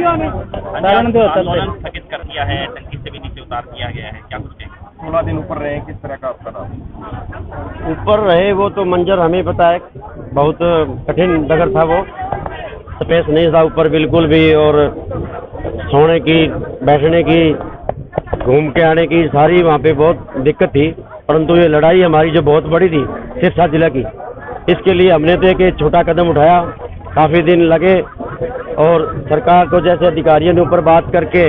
आंदोलन स्थगित कर दिया है, टंकी से भी नीचे उतार दिया गया है, क्या कुछ कहेंगे? 16 दिन ऊपर रहे, किस तरह का आपका रहा? ऊपर रहे वो तो मंजर हमें पता है, बहुत कठिन डगर था वो, स्पेस नहीं था ऊपर बिल्कुल भी, और सोने की, बैठने की, घूम के आने की सारी वहाँ पे बहुत दिक्कत थी। परंतु ये लड़ाई हमारी जो बहुत बड़ी थी सिरसा जिला की, इसके लिए हमने तो एक छोटा कदम उठाया, काफ़ी दिन लगे, और सरकार को जैसे अधिकारियों ने ऊपर बात करके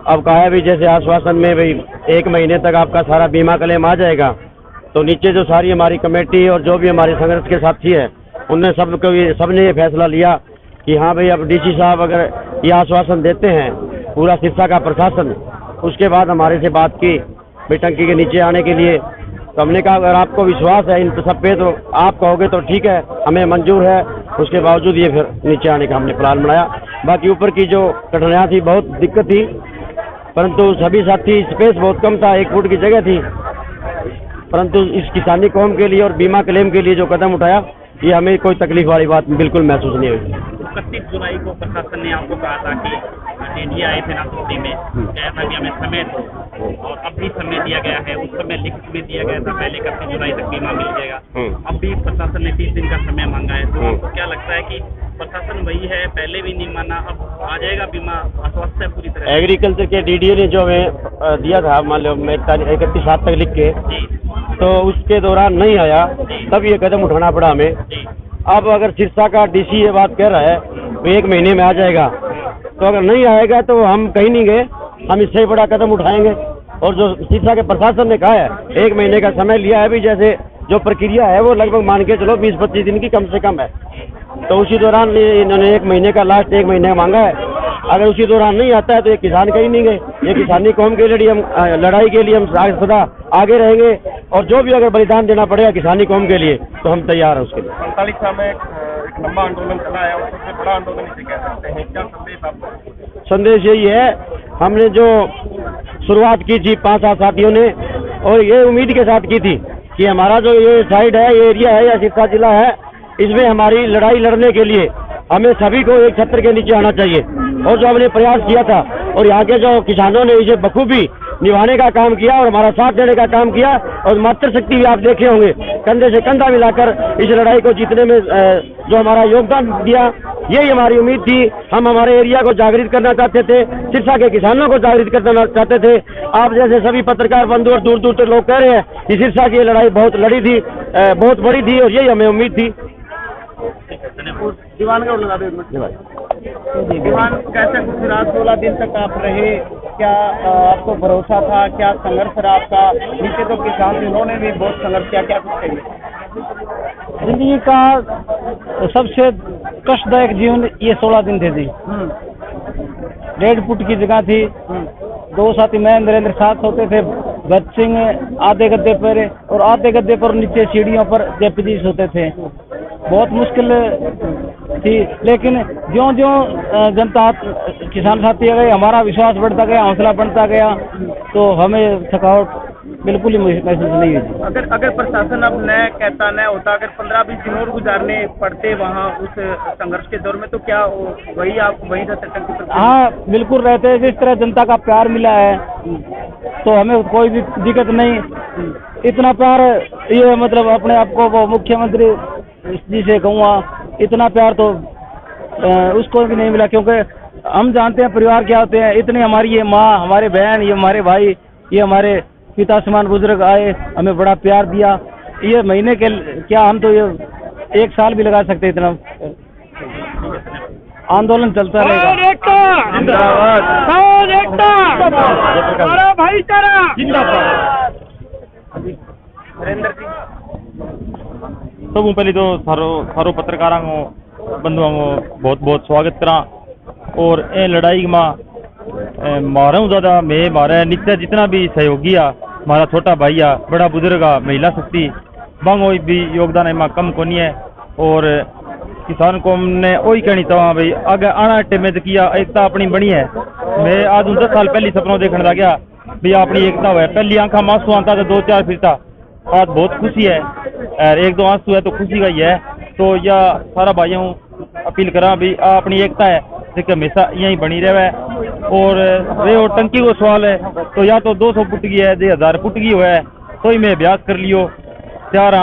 अब कहा भी, जैसे आश्वासन में भाई 1 महीने तक आपका सारा बीमा क्लेम आ जाएगा, तो नीचे जो सारी हमारी कमेटी और जो भी हमारे संघर्ष के साथी है उनने सबने ये फैसला लिया कि हाँ भाई अब डीसी साहब अगर ये आश्वासन देते हैं, पूरा सिरसा का प्रशासन, उसके बाद हमारे से बात की भाई टंकी के नीचे आने के लिए। तो हमने कहा अगर आपको विश्वास है इन सब पे तो आप कहोगे तो ठीक है, हमें मंजूर है। उसके बावजूद ये फिर नीचे आने का हमने प्लान बनाया। बाकी ऊपर की जो कठिनाइयाँ थी, बहुत दिक्कत थी, परंतु सभी साथी, स्पेस बहुत कम था, 1 फुट की जगह थी, परंतु इस किसानी कौम के लिए और बीमा क्लेम के लिए जो कदम उठाया, ये हमें कोई तकलीफ वाली बात बिल्कुल महसूस नहीं हुई। 31 जुलाई को प्रशासन ने आपको कहा था कि डीडी आए थे नाथुप्री में, कहा था कि हमें समय दो, और अब भी समय दिया गया है। उस समय लिखित में दिया गया था पहले 31 जुलाई तक बीमा मिल जाएगा, अब भी प्रशासन ने 30 दिन का समय मांगा है। तो आपको क्या लगता है कि प्रशासन वही है, पहले भी नहीं माना, अब आ जाएगा बीमा, आश्वस्त है पूरी तरह? एग्रीकल्चर के डीडीओ ने जो हमें दिया था, मान लो 31/7 तक लिख के, तो उसके दौरान नहीं आया, तब ये कदम उठाना पड़ा हमें। अब अगर सिरसा का डीसी ये बात कह रहा है तो 1 महीने में आ जाएगा, तो अगर नहीं आएगा तो हम कहीं नहीं गए, हम इससे बड़ा कदम उठाएंगे। और जो सिरसा के प्रशासन ने कहा है 1 महीने का समय लिया है, भी जैसे जो प्रक्रिया है वो लगभग मान के चलो 20-25 दिन की कम से कम है, तो उसी दौरान इन्होंने 1 महीने का, लास्ट 1 महीने मांगा है। अगर उसी दौरान नहीं आता है तो ये किसान कहीं नहीं गए। ये किसानी कौम के लिए लड़ाई के लिए हम सदा आगे रहेंगे, और जो भी अगर बलिदान देना पड़ेगा किसानी कौम के लिए तो हम तैयार हैं उसके लिए। 45 साल में एक लंबा आंदोलन चला है, और सबसे बड़ा आंदोलन इसे कह सकते हैं, क्या संदेश आपको? संदेश यही है, हमने जो शुरुआत की थी 5-7 साथियों ने, और ये उम्मीद के साथ की थी कि हमारा जो ये साइड है, ये एरिया है या सिरसा जिला है, इसमें हमारी लड़ाई लड़ने के लिए हमें सभी को एक छत्र के नीचे आना चाहिए। और जो हमने प्रयास किया था, और यहाँ के जो किसानों ने इसे बखूबी निभाने का काम किया और हमारा साथ देने का काम किया, और मातृशक्ति भी आप देखे होंगे, कंधे से कंधा मिलाकर इस लड़ाई को जीतने में जो हमारा योगदान दिया, यही हमारी उम्मीद थी। हम हमारे एरिया को जागृत करना चाहते थे, सिरसा के किसानों को जागृत करना चाहते थे। आप जैसे सभी पत्रकार बंधु और दूर दूर से लोग कह रहे हैं कि सिरसा की लड़ाई बहुत लड़ी थी, बहुत बड़ी थी, और यही हमें उम्मीद थी। दीवान का लगा दे दीवान, कैसे कुछ रात 16 दिन तक आप रहे, क्या आपको भरोसा था, क्या संघर्ष रहा आपका? नीचे तो किसान थे, उन्होंने भी बहुत संघर्ष किया, क्या कुछ कहिए? जिंदगी का सबसे कष्टदायक जीवन ये 16 दिन थे जी। 1.5 फुट की जगह थी, 2 साथी मैं नरेंद्र साथ होते थे, भगत सिंह आधे गद्दे पर और आधे गद्दे पर नीचे सीढ़ियों पर जेपीजी होते थे। बहुत मुश्किल थी, लेकिन ज्यों-ज्यों जनता किसान साथी आ गए, हमारा विश्वास बढ़ता गया, हौसला बढ़ता गया, तो हमें थकावट बिल्कुल ही महसूस नहीं हुई। अगर प्रशासन अब न कहता, न होता, अगर 15-20 दिन और गुजारने पड़ते वहाँ उस संघर्ष के दौर में, तो क्या वही आप वहीं रहते टंकी पर? हाँ बिल्कुल रहते हैं। जिस तरह जनता का प्यार मिला है तो हमें कोई भी दिक्कत नहीं। इतना प्यार, ये मतलब अपने आप को वो मुख्यमंत्री जी से कहूँगा, इतना प्यार तो उसको भी नहीं मिला, क्योंकि हम जानते हैं परिवार क्या होते हैं। इतने हमारी ये माँ, हमारे बहन, ये हमारे भाई, ये हमारे पिता समान बुजुर्ग आए, हमें बड़ा प्यार दिया। ये महीने के क्या, हम तो ये 1 साल भी लगा सकते, इतना आंदोलन चलता रहेगा। नरेंद्र जी, सब पहले तो सारो पत्रकारों को, बंधुओं को बहुत बहुत स्वागत करा। और ये लड़ाई में मारा ज़्यादा मैं मारा नीचे जितना भी सहयोगी आ, हमारा छोटा भाई आ, बड़ा बुजुर्ग आ, महिला शक्ति बांगो भी योगदान है कम को नहीं है। और किसान को हमने वही कहनी चाहवा भाई, आगे आना टे में किया एकता अपनी बनी है। मैं आज 10 साल पहले सपनों देखने लग गया भी अपनी एकता हुआ है। पहली आंखा मांसू आता तो 2-4 फिरता, आज बहुत खुशी है, और 1-2 आंसू है तो खुशी का ही है। तो यह सारा भाइयों अपील करा भी अपनी एकता है, ठीक हमेशा यही बनी रहे। और रे और टंकी को सवाल है तो या तो 200 फुट की है, 1000 फुट की हुआ है तो ही मैं अभ्यास कर लियो चार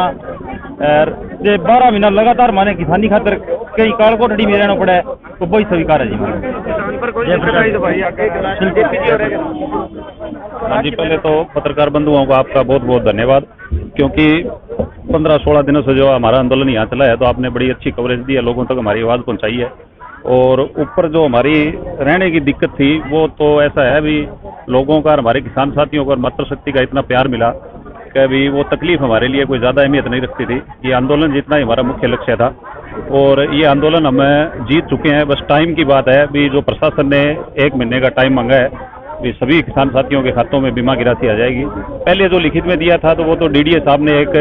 जे 12 महीना लगातार माने किसानी खातर कई काल कोठड़ी में रहना पड़ा है तो वही स्वीकार है जी माने। हाँ जी, पहले तो पत्रकार बंधुओं का आपका बहुत बहुत धन्यवाद, क्योंकि 15-16 दिनों से जो हमारा आंदोलन यहाँ चला है तो आपने बड़ी अच्छी कवरेज दी है, लोगों तक हमारी आवाज़ पहुँचाई है। और ऊपर जो हमारी रहने की दिक्कत थी वो तो ऐसा है भी लोगों का, हमारे किसान साथियों को और मातृशक्ति का इतना प्यार मिला कि अभी वो तकलीफ हमारे लिए कोई ज़्यादा अहमियत नहीं रखती थी। ये आंदोलन जितना ही हमारा मुख्य लक्ष्य था और ये आंदोलन हम जीत चुके हैं। बस टाइम की बात है भी, जो प्रशासन ने 1 महीने का टाइम मांगा है भी सभी किसान साथियों के खातों में बीमा की राशि आ जाएगी। पहले जो लिखित में दिया था तो वो तो डीडीए साहब ने एक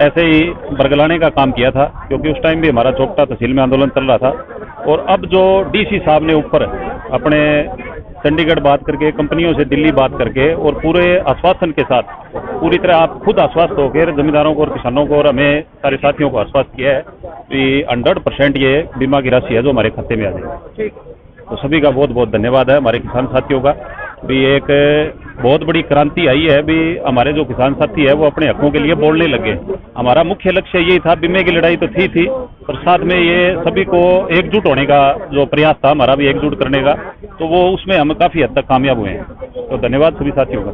ऐसे ही बरगलाने का काम किया था, क्योंकि उस टाइम भी हमारा चोपटा तहसील में आंदोलन चल रहा था। और अब जो डीसी साहब ने ऊपर अपने चंडीगढ़ बात करके, कंपनियों से दिल्ली बात करके और पूरे आश्वासन के साथ पूरी तरह आप खुद आश्वस्त होकर जमींदारों को और किसानों को और हमें सारे साथियों को आश्वस्त किया है कि 100% ये बीमा की राशि है जो हमारे खाते में आ जाएगी। तो सभी का बहुत बहुत धन्यवाद है हमारे किसान साथियों का भी। एक बहुत बड़ी क्रांति आई है भी, हमारे जो किसान साथी है वो अपने हकों के लिए बोलने लगे। हमारा मुख्य लक्ष्य यही था, बीमे की लड़ाई तो थी पर साथ में ये सभी को एकजुट होने का जो प्रयास था हमारा भी एकजुट करने का, तो वो उसमें हम काफ़ी हद तक कामयाब हुए हैं। तो धन्यवाद सभी साथियों का।